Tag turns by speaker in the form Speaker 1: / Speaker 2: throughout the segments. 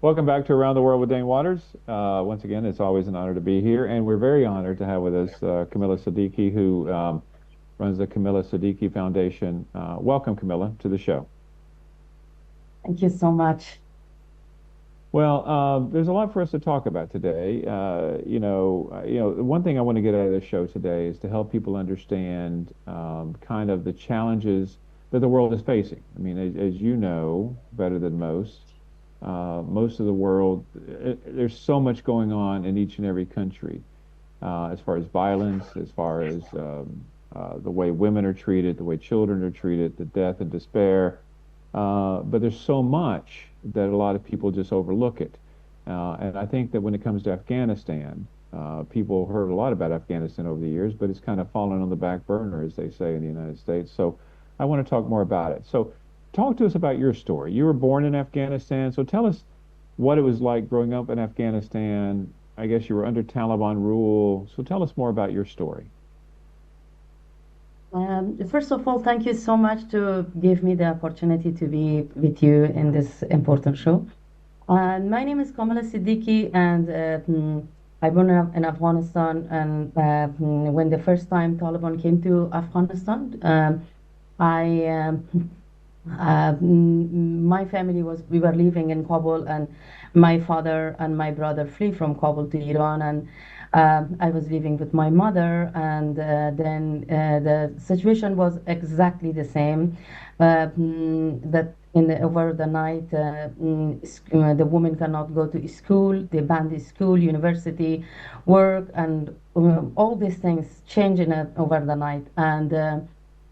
Speaker 1: Welcome back to Around the World with Dane Waters. Once again, it's always an honor to be here, and we're very honored to have with us Kamila Sadiqi, who runs the Kamila Sadiqi Foundation. Welcome, Kamila, to the show.
Speaker 2: Thank you so much.
Speaker 1: Well, there's a lot for us to talk about today. One thing I want to get out of this show today is to help people understand kind of the challenges that the world is facing. I mean, as you know better than most of the world, there's so much going on in each and every country, as far as violence, as far as the way women are treated, the way children are treated, the death and despair. But there's so much that a lot of people just overlook it. And I think that when it comes to Afghanistan, people heard a lot about Afghanistan over the years, but it's kind of fallen on the back burner, as they say in the United States. So I want to talk more about it. So talk to us about your story. You were born in Afghanistan, so tell us what it was like growing up in Afghanistan. I guess you were under Taliban rule. So tell us more about your story.
Speaker 2: First of all, thank you so much to give me the opportunity to be with you in this important show. My name is Kamila Siddiqui, and I born in Afghanistan. And when the first time Taliban came to Afghanistan, I my family was we were living in Kabul, and my father and my brother flee from Kabul to Iran, and I was living with my mother, and then the situation was exactly the same. That over the night, the woman cannot go to school, they banned the school, university, work, and all these things change over the night, and.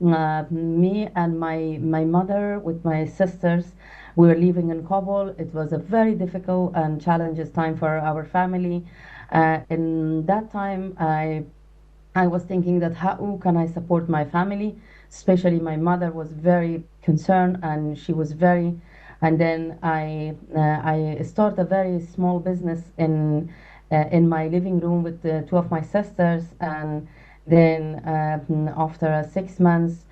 Speaker 2: Me and my mother with my sisters, we were living in Kabul. It was a very difficult and challenges time for our family. In that time, I was thinking that how can I support my family? Especially my mother was very concerned, and she was very. And then I start a very small business in my living room with two of my sisters, and then after 6 months,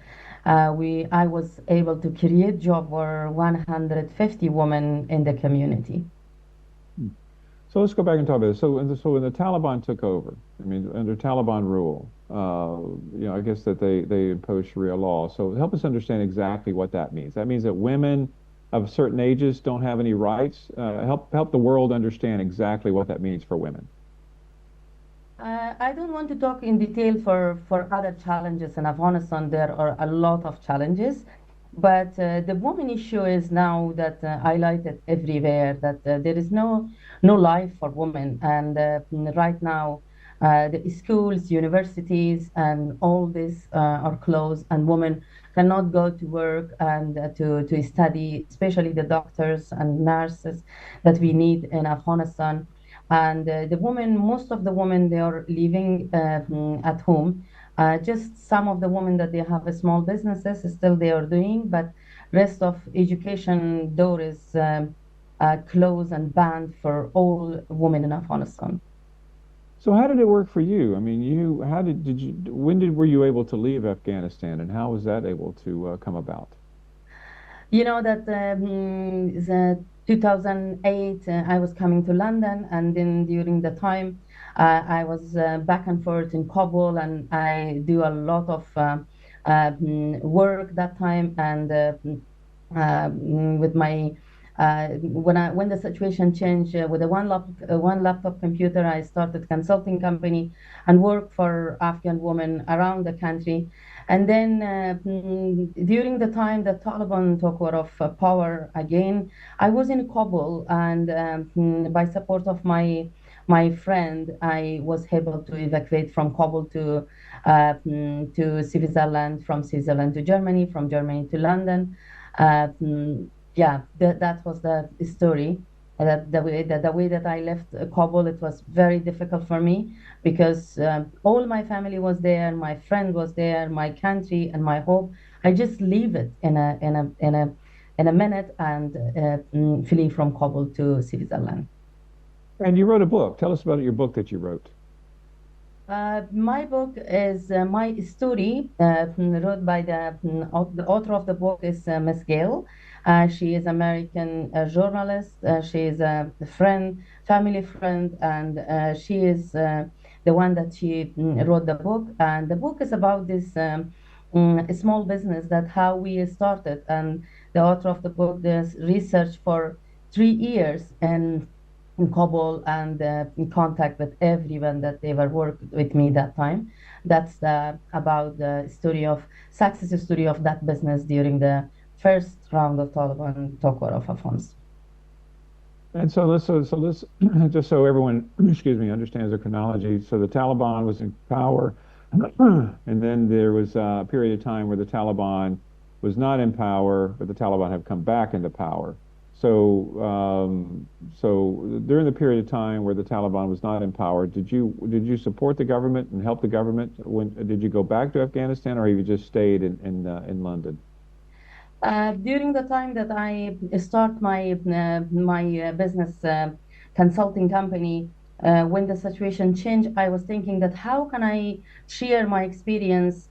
Speaker 2: we I was able to create job for 150 women in the community.
Speaker 1: Hmm. So let's go back and talk about this. So when the Taliban took over, I mean, under Taliban rule, I guess that they imposed Sharia law. So help us understand exactly what that means. That means that women of certain ages don't have any rights. Help the world understand exactly what that means for women.
Speaker 2: I don't want to talk in detail for other challenges in Afghanistan. There are a lot of challenges, but the woman issue is now that highlighted everywhere that there is no life for women, and right now the schools, universities, and all this are closed, and women cannot go to work and to study, especially the doctors and nurses that we need in Afghanistan. And the women, most of the women, they are living at home. Just some of the women that they have small businesses still they are doing, but rest of education door is closed and banned for all women in Afghanistan.
Speaker 1: So how did it work for you? I mean, how did you, when were you able to leave Afghanistan, and how was that able to come about?
Speaker 2: You know that the 2008, I was coming to London, and then during the time, I was back and forth in Kabul, and I do a lot of work that time, and with my when the situation changed with the one laptop computer, I started consulting company and work for Afghan women around the country. And then during the time that Taliban took over of power again, I was in Kabul, and by support of my friend, I was able to evacuate from Kabul to Switzerland, from Switzerland to Germany, from Germany to London. Yeah, that was the story. The way that I left Kabul, it was very difficult for me because all my family was there, my friend was there, my country and my hope. I just leave it in a minute and flee from Kabul to Switzerland.
Speaker 1: And you wrote a book. Tell us about your book that you wrote.
Speaker 2: My book is my story, wrote by the author of the book is Miss Gail. She is American journalist. She is a friend, family friend, and she is the one that she wrote the book. And the book is about this small business that how we started. And the author of the book does research for 3 years in Kabul and in contact with everyone that ever worked with me that time. That's about the story of success story of that business during the first round of Taliban takeover of Afghanistan.
Speaker 1: And so let's just so everyone, excuse me, understands the chronology. So the Taliban was in power, and then there was a period of time where the Taliban was not in power, but the Taliban have come back into power. So during the period of time where the Taliban was not in power, did you support the government and help the government? When did you go back to Afghanistan, or have you just stayed in London?
Speaker 2: During the time that I start my business consulting company, when the situation changed, I was thinking that how can I share my experience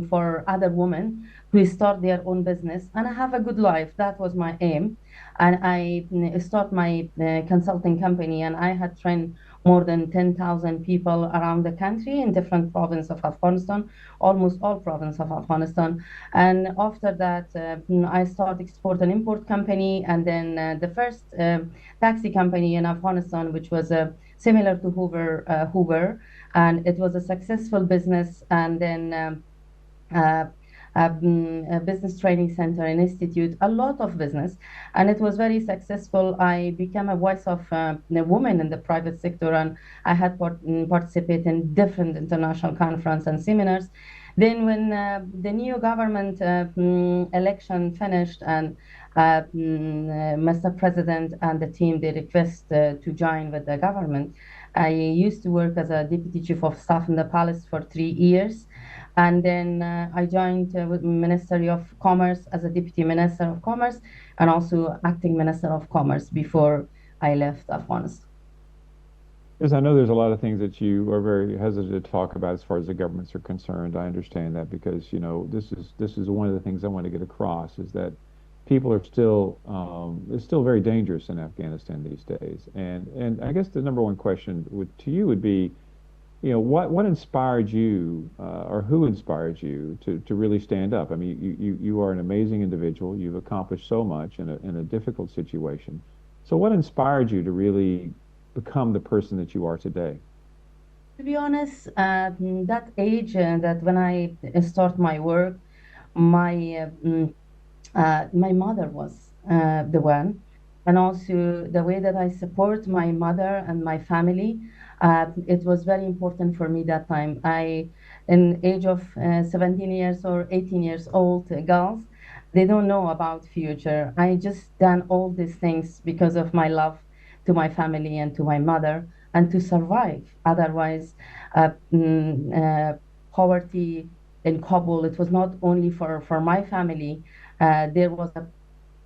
Speaker 2: for other women who start their own business and have a good life. That was my aim, and I start my consulting company, and I had trained more than 10,000 people around the country in different provinces of Afghanistan, almost all provinces of Afghanistan. And after that, I started export and import company, and then the first taxi company in Afghanistan, which was similar to Hoover, and it was a successful business. And then uh, a business training center, an institute, a lot of business, and it was very successful. I became a voice of the woman in the private sector, and I had participated in different international conference and seminars. Then, when the new government election finished, and Mr. President and the team they request to join with the government, I used to work as a deputy chief of staff in the palace for 3 years, and then I joined with Ministry of Commerce as a deputy minister of commerce and also acting minister of commerce before I left Afghanistan.
Speaker 1: Yes, I know there's a lot of things that you are very hesitant to talk about as far as the governments are concerned. I understand that because, this is one of the things I want to get across is that people are still it's still very dangerous in Afghanistan these days. And I guess the number one question to you would be, what inspired you or who inspired you to really stand up? I mean, you are an amazing individual. You've accomplished so much in a difficult situation. So what inspired you to really become the person that you are today?
Speaker 2: To be honest, that age that when I start my work, my my mother was the one, and also the way that I support my mother and my family. It was very important for me that time. In age of 17 years or 18 years old girls, they don't know about future. I just done all these things because of my love to my family and to my mother and to survive. Otherwise, uh, mm, uh, poverty in Kabul, it was not only for my family. There was a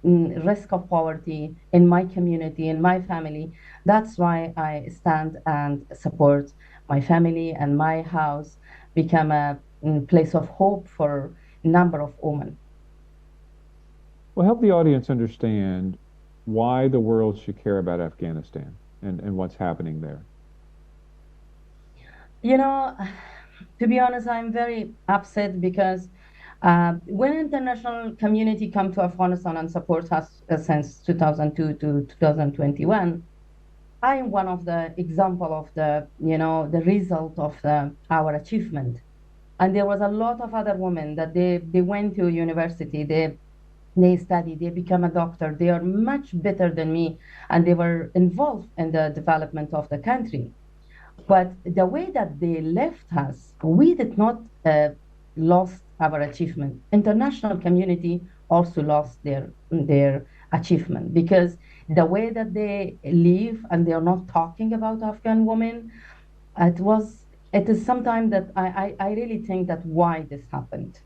Speaker 2: risk of poverty in my community, in my family. That's why I stand and support my family, and my house become a place of hope for a number of women.
Speaker 1: Well, help the audience understand why the world should care about Afghanistan and what's happening there.
Speaker 2: You know, to be honest, I'm very upset because when international community come to Afghanistan and support us since 2002 to 2021, I am one of the example of the result of our achievement. And there was a lot of other women that they went to university, they study, they become a doctor, they are much better than me, and they were involved in the development of the country. But the way that they left us, we did not lost our achievement. International community also lost their achievement because the way that they live and they are not talking about Afghan women, it is sometimes that I really think that why this happened.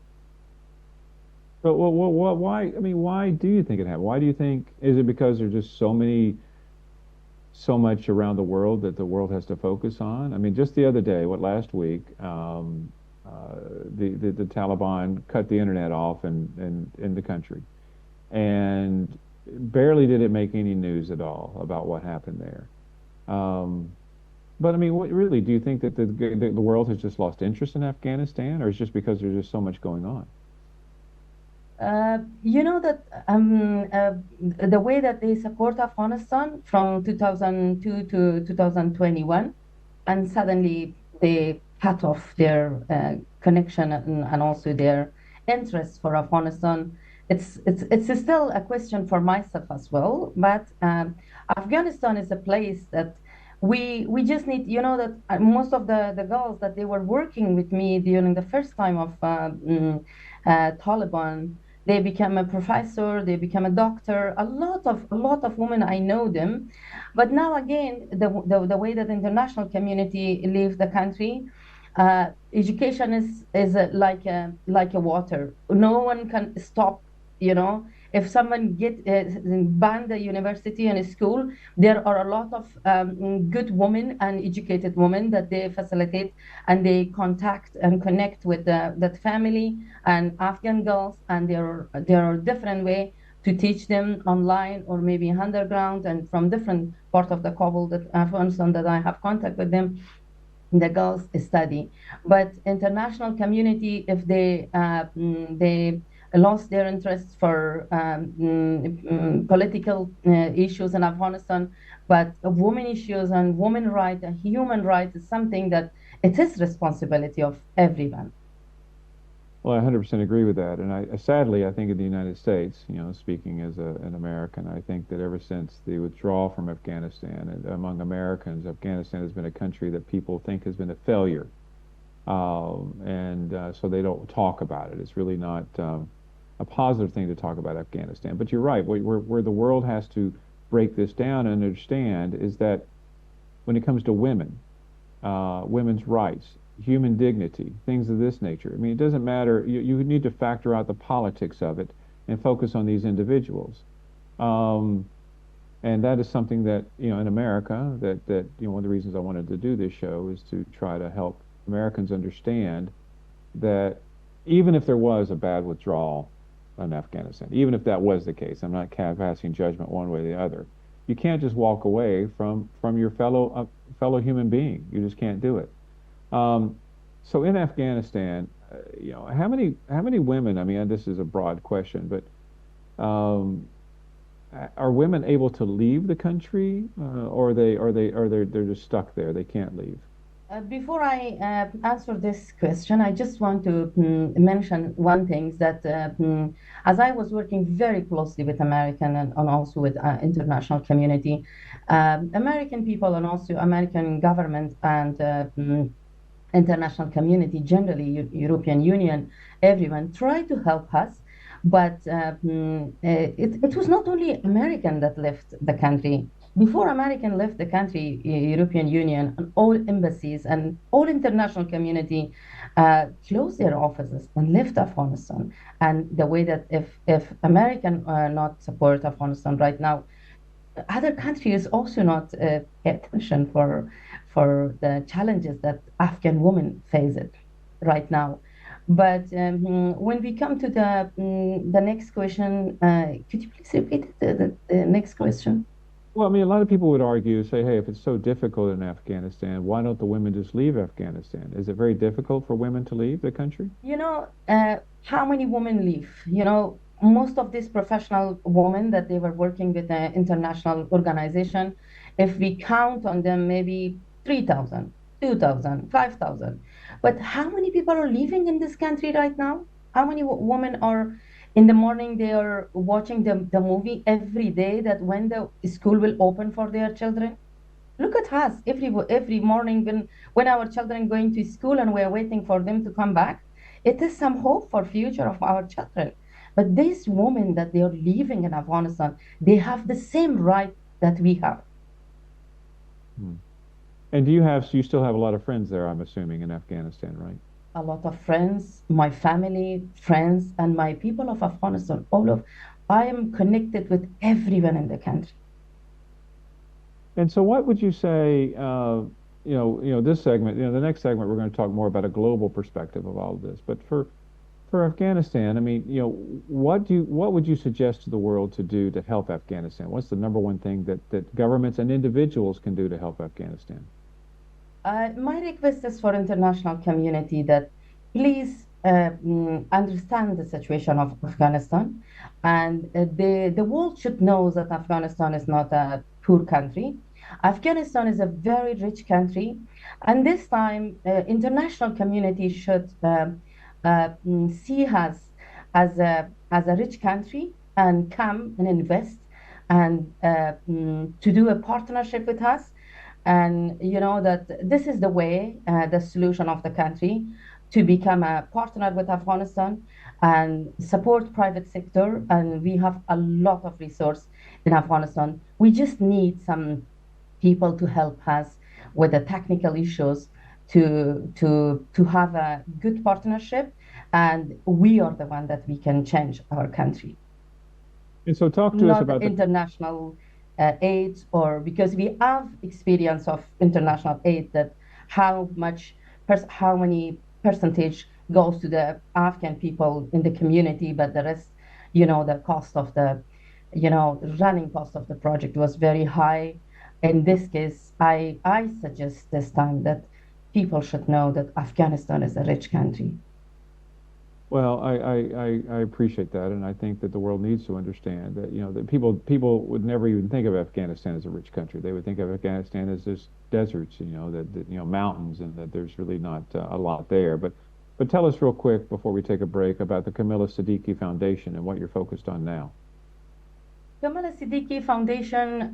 Speaker 1: But why? I mean, why do you think it happened? Why do you think? Is it because there's just so much around the world that the world has to focus on? I mean, just the other day, last week, the Taliban cut the internet off in the country. and barely did it make any news at all about what happened there. Um, but I mean, what really do you think that the world has just lost interest in Afghanistan, or is it just because there's just so much going on?
Speaker 2: You know that the way that they support Afghanistan from 2002 to 2021, and suddenly they cut off their connection and also their interest for Afghanistan. It's still a question for myself as well. But Afghanistan is a place that we just need. You know that most of the girls that they were working with me during the first time of Taliban, they become a professor, they become a doctor. A lot of women, I know them, but now again, the way that the international community leave the country, education is like a water. No one can stop. You know, if someone get banned the university and a school, there are a lot of good women and educated women that they facilitate and they contact and connect with that family and Afghan girls, and there are different way to teach them online or maybe underground and from different part of the Kabul that Afghanistan that I have contact with them. The girls study, but international community, if they lost their interest for political issues in Afghanistan, but women issues and women rights and human rights is something that it is responsibility of everyone.
Speaker 1: Well, I 100% agree with that. And sadly, I think in the United States, speaking as an American, I think that ever since the withdrawal from Afghanistan, and among Americans, Afghanistan has been a country that people think has been a failure. And so they don't talk about it. It's really not a positive thing to talk about Afghanistan. But you're right. Where the world has to break this down and understand is that when it comes to women, women's rights, human dignity, things of this nature. I mean, it doesn't matter. You need to factor out the politics of it and focus on these individuals. Um, and that is something that, in America, one of the reasons I wanted to do this show is to try to help Americans understand that even if there was a bad withdrawal in Afghanistan, even if that was the case, I'm not passing judgment one way or the other. You can't just walk away from your fellow human being. You just can't do it. Um, so in Afghanistan, how many women? I mean, this is a broad question, but um, are women able to leave the country, or they're just stuck there? They can't leave.
Speaker 2: Before I answer this question, I just want to mention one thing that as I was working very closely with American and also with international community, American people and also American government and international community, generally European Union, everyone tried to help us. But it was not only American that left the country. Before American left the country, European Union and all embassies and all international community closed their offices and left Afghanistan. And the way that if American not support Afghanistan right now, other countries also not pay attention for the challenges that Afghan women face it right now. But when we come to the next question, could you please repeat the next question?
Speaker 1: Well, I mean, a lot of people would argue, say, hey, if it's so difficult in Afghanistan, why don't the women just leave Afghanistan? Is it very difficult for women to leave the country?
Speaker 2: How many women leave? Most of these professional women that they were working with an international organization, if we count on them, maybe 3,000, 2,000, 5,000. But how many people are living in this country right now? How many women are in the morning they are watching the movie every day that when the school will open for their children? Look at us every morning when our children going to school and we're waiting for them to come back. It is some hope for future of our children. But these women that they are living in Afghanistan, they have the same right that we have.
Speaker 1: Hmm. And so you still have a lot of friends there, I'm assuming, in Afghanistan, right?
Speaker 2: A lot of friends, my family, friends, and my people of Afghanistan, all of I am connected with everyone in the country.
Speaker 1: And so, what would you say? This segment, the next segment, we're going to talk more about a global perspective of all of this. But For Afghanistan, I mean, what would you suggest to the world to do to help Afghanistan? What's the number one thing that governments and individuals can do to help Afghanistan?
Speaker 2: My request is for international community that please understand the situation of Afghanistan, and the world should know that Afghanistan is not a poor country. Afghanistan is a very rich country, and this time international community should see us as a rich country and come and invest and to do a partnership with us, and you know that this is the way, the solution of the country to become a partner with Afghanistan and support private sector. And we have a lot of resource in Afghanistan. We just need some people to help us with the technical issues to have a good partnership, and we are the one that we can change our country,
Speaker 1: And so talk to us
Speaker 2: not
Speaker 1: about the
Speaker 2: international aid, or because we have experience of international aid that how much how many percentage goes to the Afghan people in the community, but the rest, you know, the cost of the, you know, running cost of the project was very high. In this case, I suggest this time that people should know that Afghanistan is a rich country.
Speaker 1: Well, I appreciate that, and I think that the world needs to understand that, that people would never even think of Afghanistan as a rich country. They would think of Afghanistan as just deserts, mountains, and that there's really not a lot there. But tell us real quick before we take a break about the Kamila Sadiqi Foundation and what you're focused on now.
Speaker 2: Kamala Siddiqui Foundation.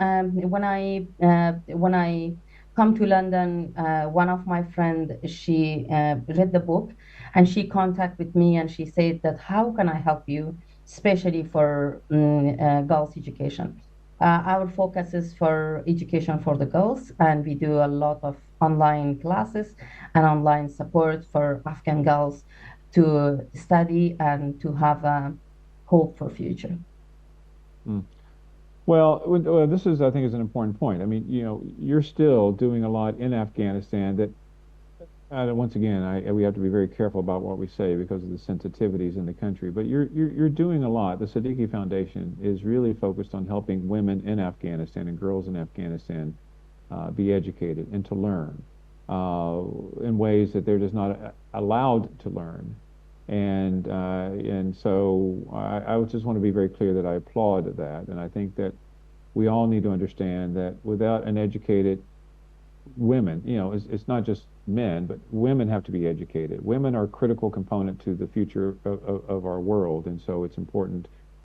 Speaker 2: When I come to London, one of my friend, she read the book, and she contacted with me and she said that how can I help you, especially for girls' education. Our focus is for education for the girls, and we do a lot of online classes and online support for Afghan girls to study and to have a hope for future.
Speaker 1: Mm. Well, this is, I think, is an important point. I mean, you're still doing a lot in Afghanistan that, once again, we have to be very careful about what we say because of the sensitivities in the country. But you're doing a lot. The Siddiqui Foundation is really focused on helping women in Afghanistan and girls in Afghanistan be educated and to learn in ways that they're just not allowed to learn. And so I would just want to be very clear that I applaud that, and I think that we all need to understand that without an educated women, it's not just men, but women have to be educated. Women are a critical component to the future of our world, and so it's important